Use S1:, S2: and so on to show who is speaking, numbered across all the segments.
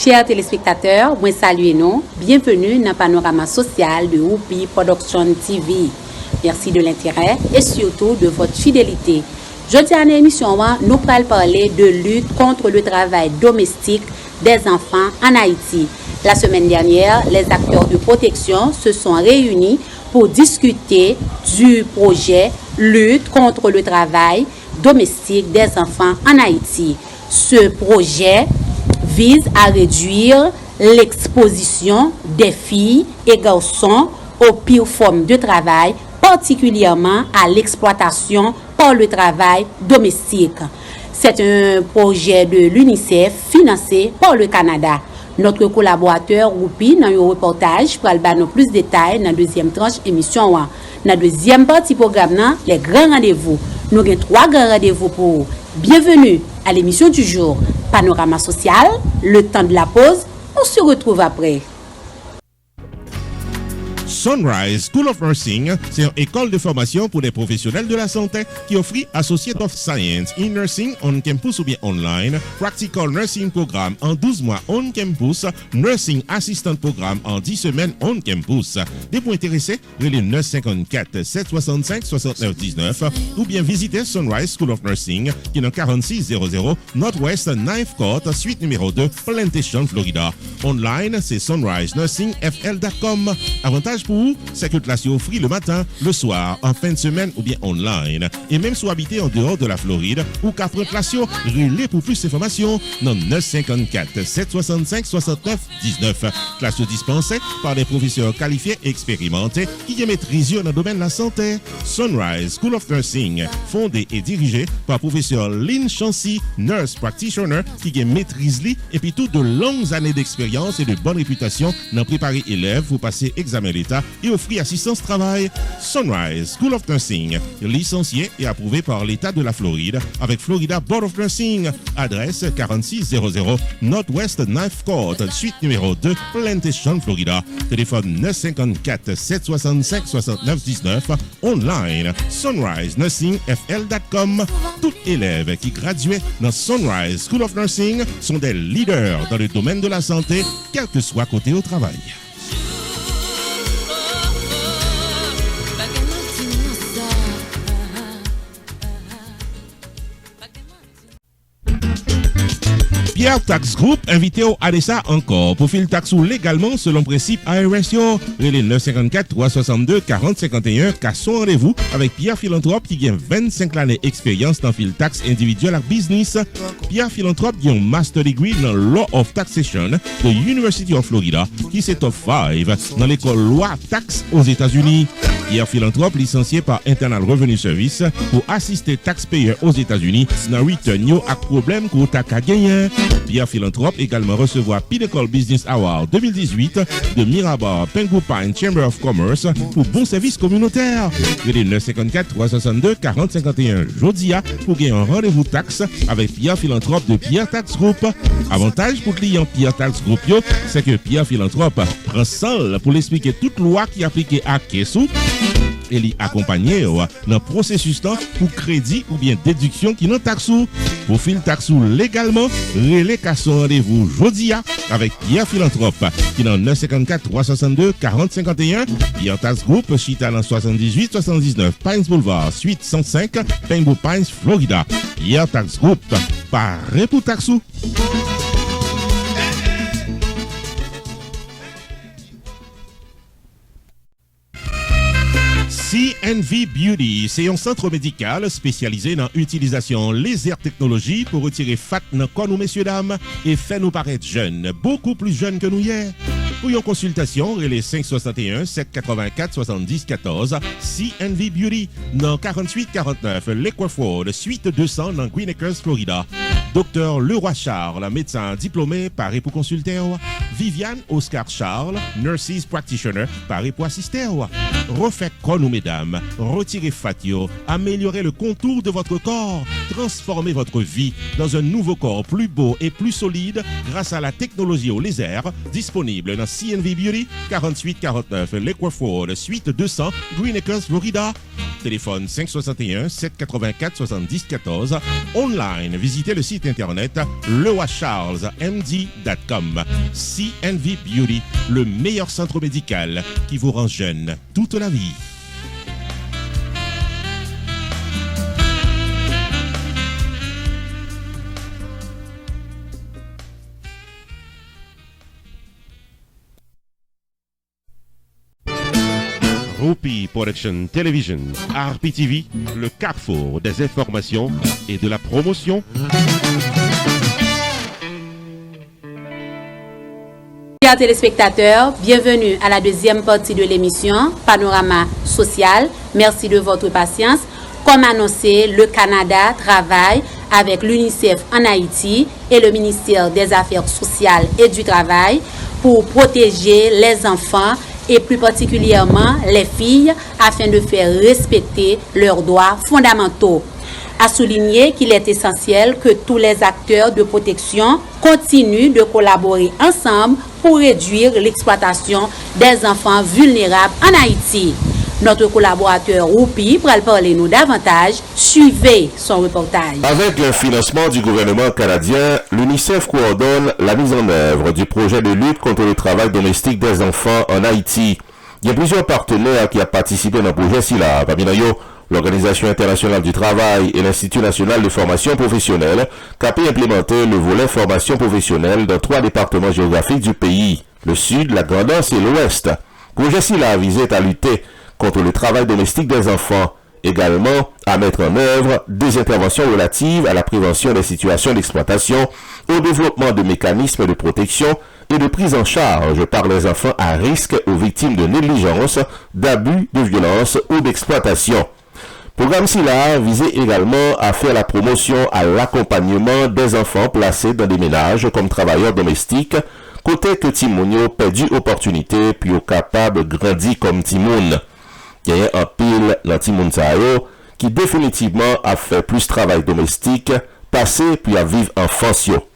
S1: Chers téléspectateurs, moi saluez nous. Bienvenue dans le panorama social de Whoopi Production TV. Merci de l'intérêt et surtout de votre fidélité. Aujourd'hui, à l'émission, nous allons parler de lutte contre le travail domestique des enfants en Haïti. La semaine dernière, les acteurs de protection se sont réunis pour discuter du projet lutte contre le travail domestique des enfants en Haïti. Ce projet vise à réduire l'exposition des filles et garçons aux pires formes de travail, particulièrement à l'exploitation par le travail domestique. C'est un projet de l'UNICEF financé par le Canada. Notre collaborateur Whoopi, dans le reportage, pour nous plus de détails dans la deuxième tranche émission. Dans la deuxième partie programme, les grands rendez-vous. Nous avons 3 grands rendez-vous pour vous. Bienvenue à l'émission du jour. Panorama social, le temps de la pause. On se retrouve après.
S2: Sunrise School of Nursing, c'est une école de formation pour les professionnels de la santé qui offre Associate of Science in Nursing on campus ou bien online, Practical Nursing Programme en 12 mois on campus, Nursing Assistant Programme en 10 semaines on campus. Des points intéressés, relais 954 765 69 19 ou bien visitez Sunrise School of Nursing qui est dans 4600 Northwest 9th Court, suite numéro 2, Plantation, Florida. Online, c'est sunrisenursingfl.com. Avantage pour vous, c'est que classe est offre le matin, le soir, en fin de semaine ou bien online. Et même si vous habitez en dehors de la Floride ou qu'après classe, relais pour plus d'informations dans 954 765 69 19. Classe dispensée par des professeurs qualifiés et expérimentés qui maîtrisent dans le domaine de la santé. Sunrise School of Nursing, fondé et dirigé par professeur Lynn Chancy, nurse practitioner qui maîtrise et puis toutes de longues années d'expérience et de bonne réputation dans préparer élèves pour passer examen d'État et offrir assistance travail. Sunrise School of Nursing, licencié et approuvé par l'État de la Floride avec Florida Board of Nursing. Adresse 4600 Northwest 9th Court, suite numéro 2, Plantation, Florida. Téléphone 954 765 69 19. Online, sunrisenursingfl.com. Tout élève qui graduait dans Sunrise School of Nursing sont des leaders dans le domaine de la santé, quel que soit côté au travail. Pierre Tax Group invité au ADESA encore pour filer taxe légalement selon principe IRS. Relais 954 362 40 51 car son rendez-vous avec Pierre Philanthrope qui a 25 années d'expérience dans fil taxe individuel et business. Pierre Philanthrope a un master degree dans Law of Taxation de University of Florida qui s'est top 5 dans l'école loi taxe aux États-Unis. Pierre Philanthrope licencié par Internal Revenue Service pour assister taxpayers aux États-Unis dans return à problème que tax à gagner. Pierre Philanthrope également recevoir Pinnacle Business Award 2018 de Mirabar Pengu Pine Chamber of Commerce pour bon service communautaire. Relais 954 362 40 51 Jodia pour gagner un rendez-vous taxe avec Pierre Philanthrope de Pierre Tax Group. Avantage pour client Pierre Tax Group, c'est que Pierre Philanthrope prend seul pour l'expliquer toute loi qui applique à Kessou et l'y accompagner dans le processus pour crédit ou bien déduction qui n'ont taxou. Pour fil taxou légalement, relais qu'à son rendez-vous Jodia avec Pierre Philanthrope qui dans 954 362 40 51. Pierre Tax Group, Chita dans 78 79 Pines Boulevard, suite 105, Pengu Pines, Florida. Pierre Tax Group, paré pour taxou. CNV Beauty, c'est un centre médical spécialisé dans l'utilisation laser technologie pour retirer fat dans corps nous messieurs dames et faire nous paraître jeunes, beaucoup plus jeunes que nous hier. Pour une consultation, relais 561 784 70 14 CNV Beauty dans 48 49 Lakeworth Road, suite 200 dans Green Acres, Florida. Docteur Leroy Charles, médecin diplômé, paré pour consulter. Viviane Oscar Charles, Nurses Practitioner, paré pour assister. Refaites quoi nous mesdames, retirez fatio, améliorez le contour de votre corps, transformez votre vie dans un nouveau corps plus beau et plus solide grâce à la technologie au laser disponible dans CNV Beauty 4849 Lakewood Suite 200 Green Acres, Florida. Téléphone 561 784 70 14. Online, visitez le site internet lewacharlesmd.com. CNV Beauty, le meilleur centre médical qui vous rend jeune toute la vie. Rupi Production Television, RPTV, le carrefour des informations et de la promotion.
S1: Chers téléspectateurs, bienvenue à la deuxième partie de l'émission Panorama Social. Merci de votre patience. Comme annoncé, le Canada travaille avec l'UNICEF en Haïti et le ministère des Affaires sociales et du Travail pour protéger les enfants et plus particulièrement les filles afin de faire respecter leurs droits fondamentaux. A souligné qu'il est essentiel que tous les acteurs de protection continuent de collaborer ensemble pour réduire l'exploitation des enfants vulnérables en Haïti. Notre collaborateur Rupi pourra parler nous davantage. Suivez son reportage.
S3: Avec le financement du gouvernement canadien, l'UNICEF coordonne la mise en œuvre du projet de lutte contre le travail domestique des enfants en Haïti. Il y a plusieurs partenaires qui ont participé dans le projet SILA. Parmi eux, l'Organisation internationale du travail et l'Institut national de formation professionnelle qui a pu implémenter le volet formation professionnelle dans 3 départements géographiques du pays, le Sud, la Grand'Anse et l'Ouest. Le projet SILA visait à lutter contre le travail domestique des enfants, également à mettre en œuvre des interventions relatives à la prévention des situations d'exploitation, au développement de mécanismes de protection et de prise en charge par les enfants à risque ou victimes de négligence, d'abus, de violence ou d'exploitation. Programme SILA visait également à faire la promotion à l'accompagnement des enfants placés dans des ménages comme travailleurs domestiques, côté que Timounio perdu opportunité puis au capable grandi comme Timoun. Il y a un pile dans Timoun Sao qui définitivement a fait plus travail domestique, passé puis à vivre en fansio.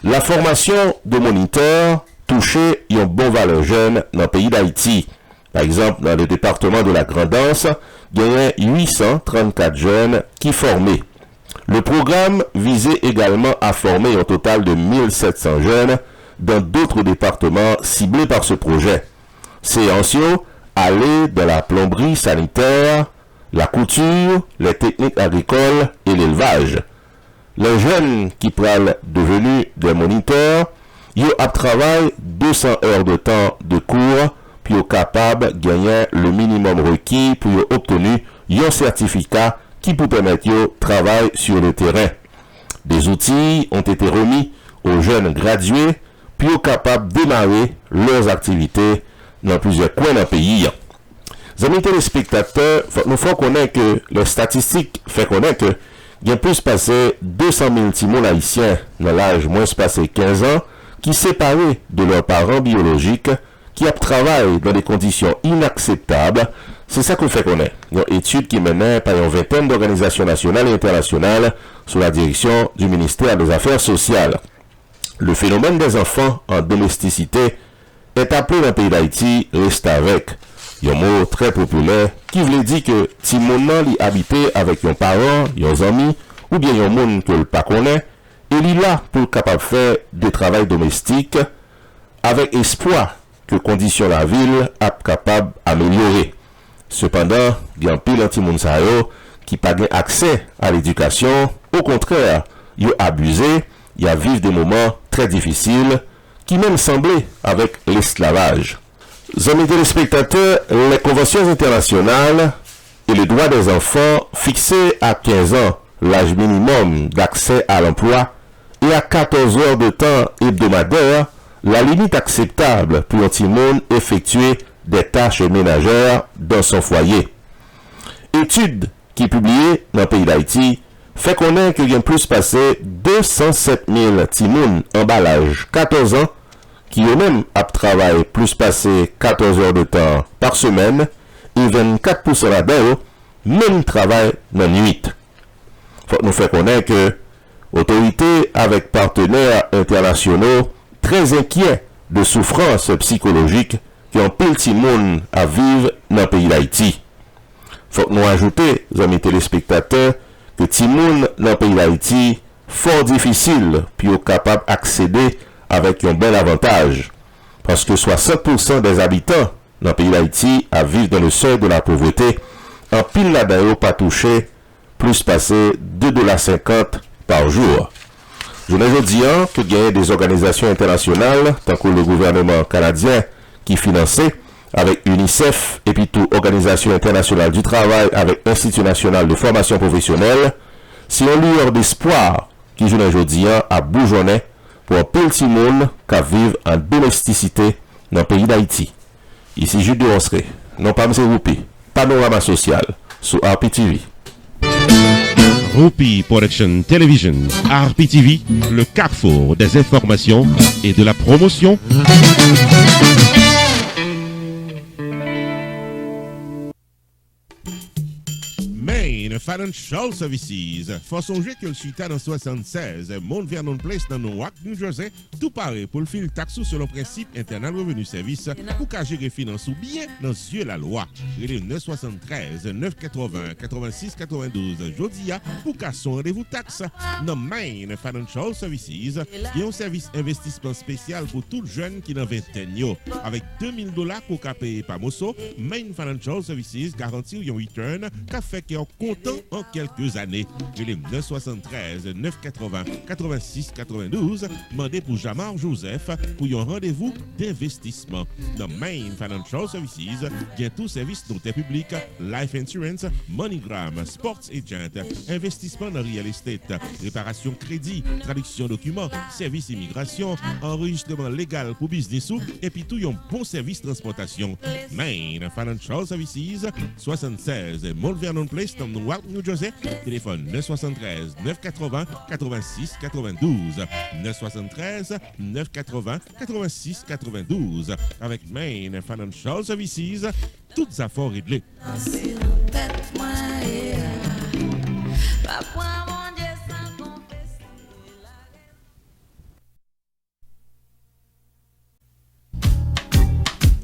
S3: La formation de moniteurs touchait un bon valeur jeune dans le pays d'Haïti. Par exemple, dans le département de la Grand'Anse, il y a 834 jeunes qui formaient. Le programme visait également à former un total de 1700 jeunes dans d'autres départements ciblés par ce projet. Séances allaient de la plomberie sanitaire, la couture, les techniques agricoles et l'élevage. Les jeunes qui pourraient devenir des moniteurs, ils ont travaillé 200 heures de temps de cours puis au capable de gagner le minimum requis pour obtenir un certificat qui peut permettre de travailler sur le terrain. Des outils ont été remis aux jeunes gradués puis au capable de démarrer leurs activités dans plusieurs coins du pays. Amis téléspectateurs, nous faut connaître que les statistiques font connaître que il y a plus passé 200 000 timons haïtiens dans l'âge moins passé 15 ans qui séparés de leurs parents biologiques qui travaillent dans des conditions inacceptables. C'est ça qu'on fait connaître. Une étude qui menait par une vingtaine d'organisations nationales et internationales sous la direction du ministère des Affaires sociales. Le phénomène des enfants en domesticité est appelé dans le pays d'Haïti reste avec. Il y a un mot très populaire qui voulait dire que si mon nom li habité avec un parent, un ami, ou bien un monde que le pas connaît, il est là pour capable faire des travail domestique avec espoir que conditions la ville a capable d'améliorer. Cependant, il y a un pile anti-moun sa yo qui pas gain accès à l'éducation, au contraire, il a abusé, il a vécu des moments très difficiles qui même semblaient avec l'esclavage. Amis téléspectateurs, les conventions internationales et les droits des enfants fixés à 15 ans l'âge minimum d'accès à l'emploi et à 14 heures de temps hebdomadaire la limite acceptable pour un petit monde effectuer des tâches ménagères dans son foyer. Étude qui est publiée dans le pays d'Haïti fait connaître qu'il y a plus passé 207 000 petits monde en bas l'âge 14 ans qui eux-mêmes a travaillé plus passé 14 heures de temps par semaine et 24% là-dedans même travail dans nuit. Faut nous faire connaître que autorités avec partenaires internationaux très inquiets de souffrances psychologiques qui ont pile de monde à vivre dans le pays d'Haïti. Faut nous ajouter, amis téléspectateurs, que Timoun dans le pays d'Haïti fort difficile pour capable d'accéder avec un bel avantage. Parce que 60% des habitants dans le pays d'Haïti à vivre dans le seuil de la pauvreté, en pile là-dedans pas touché, plus passé $2,50 par jour. Je ne dis pas que il y a des organisations internationales, tant que le gouvernement canadien qui finançait avec UNICEF et puis toute organisation internationale du travail avec Institut national de formation professionnelle, c'est une lueur d'espoir qui je ne dis à bourgeonner pour un petit monde qui vivre en domesticité dans le pays d'Haïti. Ici Jules de Onsré, non pas M. Roupi, Panorama Social, sur RPTV.
S2: Roupi Production Television, RPTV, le carrefour des informations et de la promotion. Main Financial Services. Faut songer que le suite dans 76, Mount Vernon Place dans Newark, New Jersey, tout pareil pour le fil taxe sur le principe internal revenu service pour qu'à gérer finance ou bien dans yeux la loi. Il est 973 980 86 92 Jodia pour qu'à son rendez-vous taxe. Dans Main Financial Services, il y a un service investissement spécial pour tout jeune qui n'a vingtaine avec $2,000 pour qu'à payer par Mosso. Main Financial Services garantit un return qu'a fait qu'il est content en quelques années. Il est 973 980 86 92 demandé pour Jamar Joseph pour un rendez-vous d'investissement. Dans Main Financial Services, il y a tout service notaire public, life insurance, MoneyGram, sports agent, investissement dans real estate, réparation crédit, traduction documents, service immigration, enregistrement légal pour business et puis tout un bon service transportation. Main Financial Services, 76 Mount Vernon Place, dans Newark, New Jersey. Téléphone 973 980 86 92 973 980 86 92. Avec Main Financial Services, toutes affaires réglées.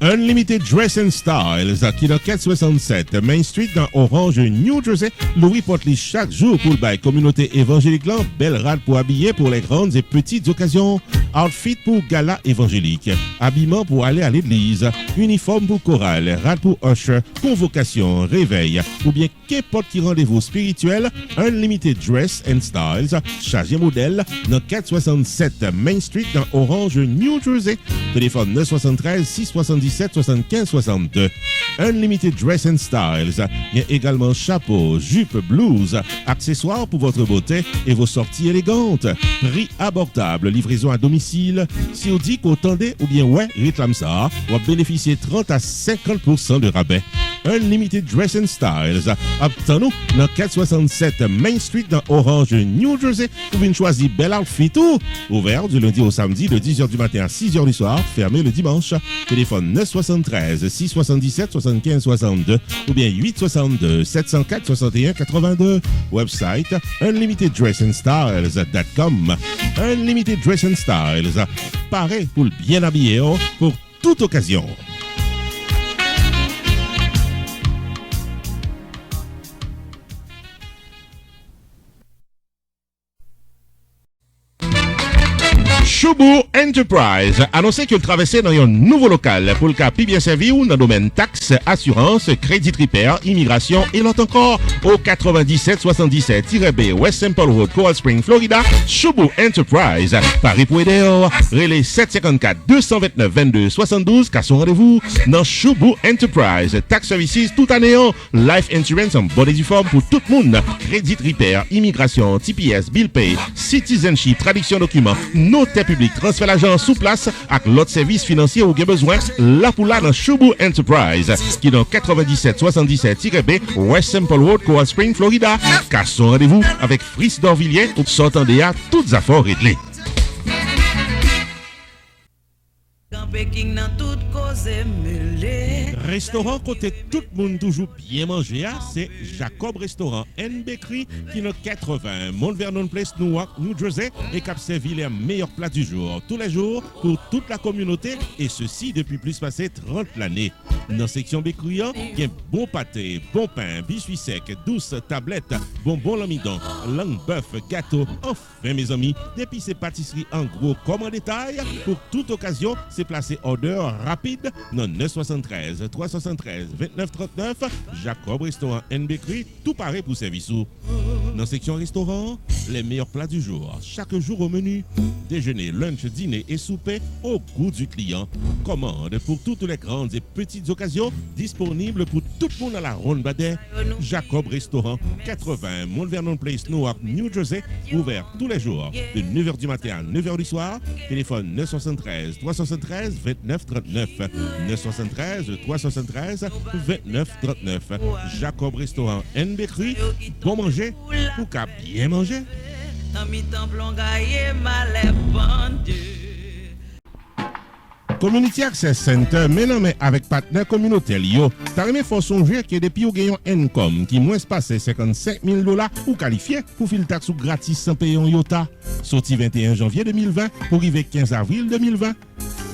S2: Unlimited Dress and Styles, qui dans 467 Main Street dans Orange, New Jersey, Louis porte chaque jour pour le bail communauté évangélique là, belle rade pour habiller pour les grandes et petites occasions, outfit pour gala évangélique, habillement pour aller à l'église, uniforme pour chorale, rade pour usher, convocation, réveil, ou bien qu'importe qui rendez-vous spirituel, Unlimited Dress and Styles, chargé modèle dans 467 Main Street dans Orange, New Jersey, téléphone 973 677 75 62. Unlimited Dress and Styles. Il y a également chapeau, jupe, blouse, accessoires pour votre beauté et vos sorties élégantes. Prix abordable, livraison à domicile. Si vous dites qu'au tendez ou bien ouais, réclame ça, vous bénéficiez 30 à 50% de rabais. Unlimited Dress and Styles. Obtenez-nous dans 467 Main Street dans Orange, New Jersey. Vous pouvez choisir bel outfit tout. Ouvert du lundi au samedi de 10h du matin à 6h du soir. Fermé le dimanche. Téléphone 973 677 75 62 ou bien 862 704 61 82. Website unlimitedDressandStyles.com. Unlimited Dress and Styles. Pareil pour le bien habillé pour toute occasion. Choubou Enterprise annoncé qu'il traversait dans un nouveau local pour le cas plus bien servi ou dans le domaine taxes, assurance, crédit repair, immigration et l'autre encore au 9777-B West Simple Road, Coral Spring, Florida. Choubou Enterprise, Paris pour aider, relais 754-229-22-72 qu'à son rendez-vous dans Choubou Enterprise. Tax Services tout année, life insurance en bonne et due forme pour tout le monde, crédit repair, immigration, TPS, bill pay, citizenship, traduction documents, notaire public, transfert l'argent sous place avec l'autre service financier ou bien besoin, là pour là dans Choubou Enterprise, qui est dans 9777-B West Simple Road, Coral Spring, Florida. Car son rendez-vous avec Fris d'Orvilliers pour s'entendre à toutes affaires réglées. Restaurant côté tout le monde toujours bien manger, c'est Jacob Restaurant and Bakery qui est 80 Mount Vernon Place, Newark, New Jersey et qui a servi les meilleurs plats du jour, tous les jours pour toute la communauté et ceci depuis plus passé 30 l'année. Dans la section bakery, il y a bon pâté, bon pain, biscuits secs, douces tablettes, bonbons l'amidon, langue bœuf, gâteau. Enfin mes amis, depuis ces pâtisseries en gros comme en détail, pour toute occasion, c'est placé order rapide dans 973 373 29 39 Jacob Restaurant and Bakery, tout pareil pour service. Dans la section restaurant, les meilleurs plats du jour, chaque jour au menu, déjeuner, lunch, dîner et souper au goût du client. Commande pour toutes les grandes et petites occasions, disponibles pour tout le monde à la Ronde Badet. Jacob Restaurant, 80 Mount Vernon Place, Newark, New Jersey, ouvert tous les jours de 9h du matin à 9h du soir. Téléphone 973 373 29 39 973 373 29 39. Jacob Restaurant and Bakery, bon manger pour qu'à bien manger. Community Access Center, mais avec partenaire communautaire, t'as remis faut songer que depuis vous gagnez un income qui moins passé $55,000 ou qualifié pour filer taxe gratis sans payer un iota. Sorti 21 janvier 2020 pour arriver 15 avril 2020.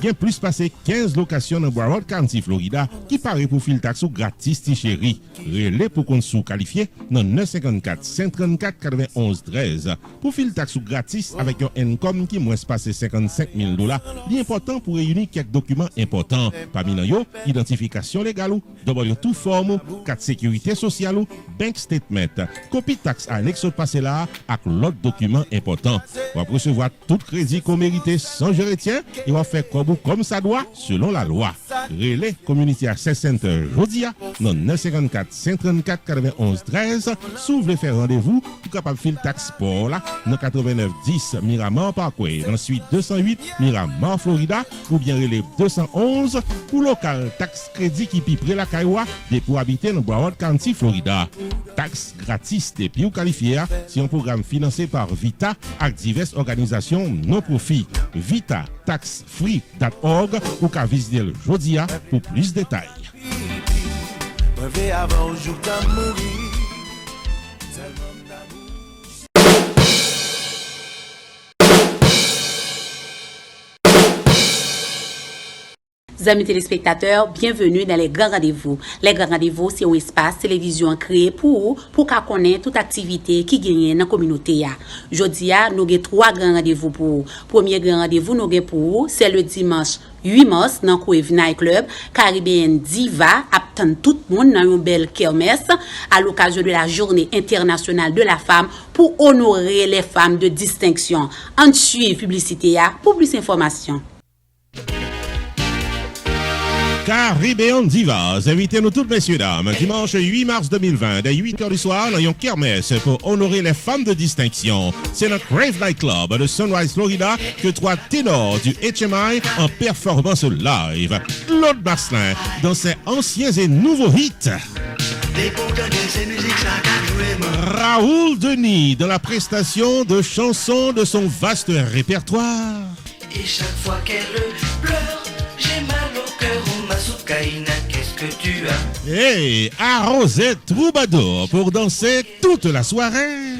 S2: Bien plus passé 15 locations dans Broward County, Florida, qui paraît pour filer taxe gratis, ti chéri. Relais pour qu'on sous qualifié dans 954 534 91 13. Pour filer taxe gratis avec un income qui moins passé $55,000, l'important pour réunir quelques documents importants. Parmi eux, identification légale, double tout forme, carte sécurité sociale, bank statement, copie taxe annexe passé là, avec l'autre document important. On va recevoir tout crédit qu'on mérite sans je retiens et on va faire comme ça doit selon la loi. Relais Community Access Center Jodia dans 954 534 91 13. Si vous voulez faire rendez-vous pour capable filer taxe pour là dans 89 10 Miramar Parkway dans suite 208 Miramar Florida ou bien relais 211 pour local taxe crédit qui pipe la Kaiwa des pour habiter dans Broward County Florida. Taxe gratis depuis ou qualifié si un programme financé par Vita avec diverses organisations non profit. Vita taxfree.org ou qu'à visiter le Jodia pour plus de détails.
S1: Amis téléspectateurs, bienvenue dans les grands rendez-vous. Les grands rendez-vous, c'est un espace télévision créé pour connaître toute activité qui gagne dans la communauté. Aujourd'hui, nous avons 3 grands rendez-vous pour. Premier grand rendez-vous, nous avons pour, c'est le dimanche 8 mars dans Crave Night Club, Caribbean Diva attend tout le monde dans une belle kermesse à l'occasion de la Journée internationale de la femme pour honorer les femmes de distinction. En suivre publicité pour plus d'informations.
S2: Caribbean Divas, invitez-nous toutes messieurs dames, dimanche 8 mars 2020, dès 8h du soir, dans une kermesse pour honorer les femmes de distinction. C'est notre Crave Night Club de Sunrise, Florida, que 3 ténors du HMI en performance live. Claude Marcelin, dans ses anciens et nouveaux hits. Raoul Denis, dans la prestation de chansons de son vaste répertoire.
S4: Et chaque fois qu'elle pleure, j'ai mal au cœur. Soukaina, qu'est-ce que tu as?
S2: Et Arrosé Troubadour pour danser toute la soirée.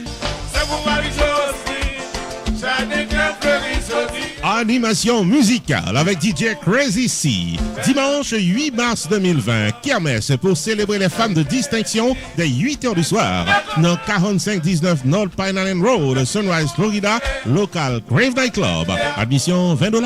S2: Animation musicale avec DJ Crazy C. Dimanche 8 mars 2020, kermesse pour célébrer les femmes de distinction dès 8h du soir dans 4519 North Pine Island Road, Sunrise, Florida, local Crave Night Club. Admission $20.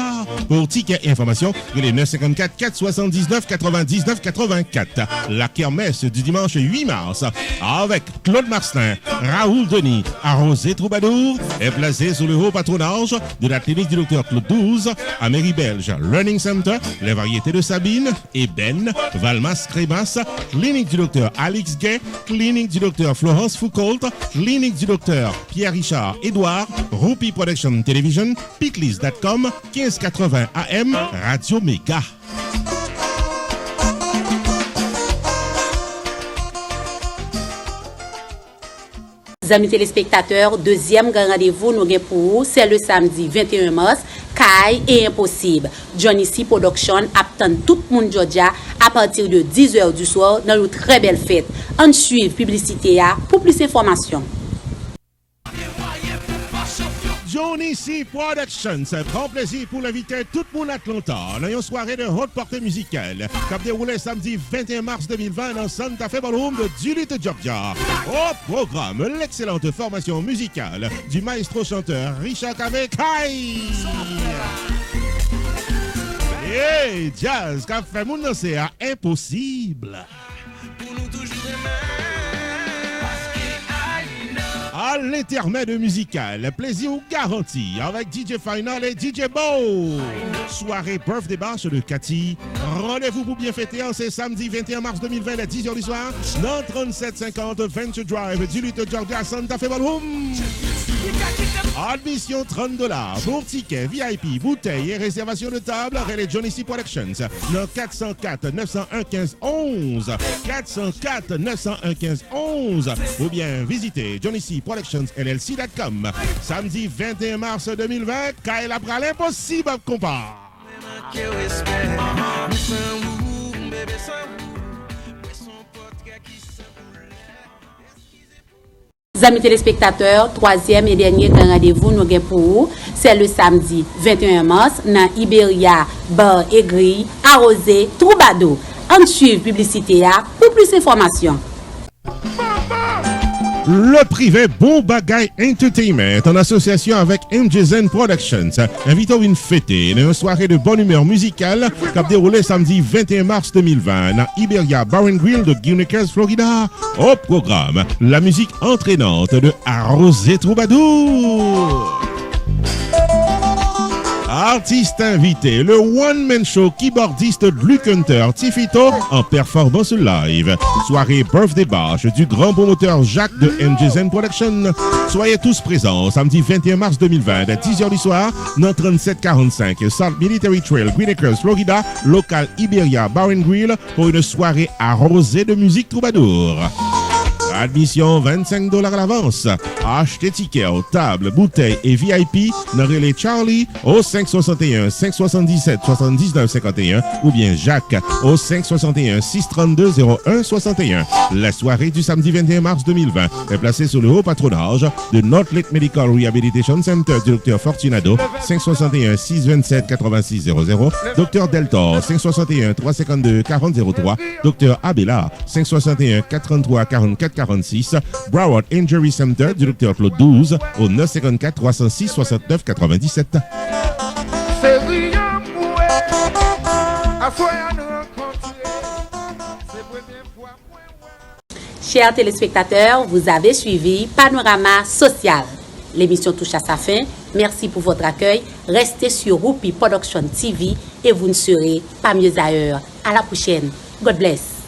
S2: Pour tickets et informations, les 954 479 99 84. La kermesse du dimanche 8 mars avec Claude Marcelin, Raoul Denis, Arrosé Troubadour est placé sous le haut patronage de la clinique du docteur Claude 12 à Mairie-Belge Learning Center, les variétés de Sabine, Eben, Valmas Crémas, clinique du docteur Alex Gay, clinique du docteur Florence Foucault, clinique du docteur Pierre-Richard Edouard, Rupi Production Television, Piclis.com, 1580 AM, Radio Méga.
S1: Amis téléspectateurs, deuxième grand rendez-vous nous avons pour c'est le samedi 21 mars, Kai et Impossible. Johnny C Production attend tout le monde Georgia à partir de 10h du soir dans une très belle fête. On suit publicité pour plus d'informations.
S2: Johnny C Productions prend plaisir pour l'inviter tout le monde Atlanta dans une soirée de haute portée musicale qui a déroulé samedi 21 mars 2020 dans Santa Fe Ballroom de Duluth, Georgia. Au programme, l'excellente formation musicale du maestro chanteur Richard Kai. Et jazz qui a fait mon danser à Impossible. À l'intermède musical, plaisir garanti avec DJ Final et DJ Bo. Soirée birthday bash de Cathy. Rendez-vous pour bien fêter en ce samedi 21 mars 2020 à 10h du soir dans 3750 Venture Drive, Duluth, Georgia, Santa Fe Ballroom. Admission $30 pour tickets VIP, bouteilles et réservation de table. Relais Johnny C Productions dans 404 901 15 11 404 901 15 11 ou bien visitez Johnny C Productions LLC.com. Samedi 21 mars 2020, Kyle Abra l'impossible compas.
S1: Amis téléspectateurs, troisième et dernier rendez-vous nous avons pour vous, c'est le samedi 21 mars dans Iberia, Bar et Grille, Arrosé, Troubadou. On suit publicité pour plus d'informations.
S2: Le privé Bon Bagay Entertainment, en association avec MJZN Productions, invite à une fête et une soirée de bonne humeur musicale qui a déroulé samedi 21 mars 2020 dans Iberia Bar and Grill de Guinecas, Florida. Au programme, la musique entraînante de Arrosé Troubadour. Artiste invité, le one-man show keyboardiste Luke Hunter Tifito en performance live. Soirée birthday bash du grand promoteur Jacques de MJZN Production. Soyez tous présents samedi 21 mars 2020 à 10h du soir dans 3745 South Military Trail, Guinecas, Florida, local Iberia Bar and Grill pour une soirée arrosée de musique troubadour. Admission $25 à l'avance. Achetez tickets aux tables, bouteilles et VIP dans Relais Charlie au 561 577 79 51 ou bien Jacques au 561 632 01 61. La soirée du samedi 21 mars 2020 est placée sous le haut patronage de North Lake Medical Rehabilitation Center du Dr Fortunado 561 627 86 00, Dr Deltor 561 352 40 03, Dr Abela 561 433 44 46, Broward Injury Center du Dr Claude 12 au 954 306 69 97.
S1: Chers téléspectateurs, vous avez suivi Panorama Social. L'émission touche à sa fin. Merci pour votre accueil. Restez sur Whoopi Production TV et vous ne serez pas mieux ailleurs. À la prochaine. God bless.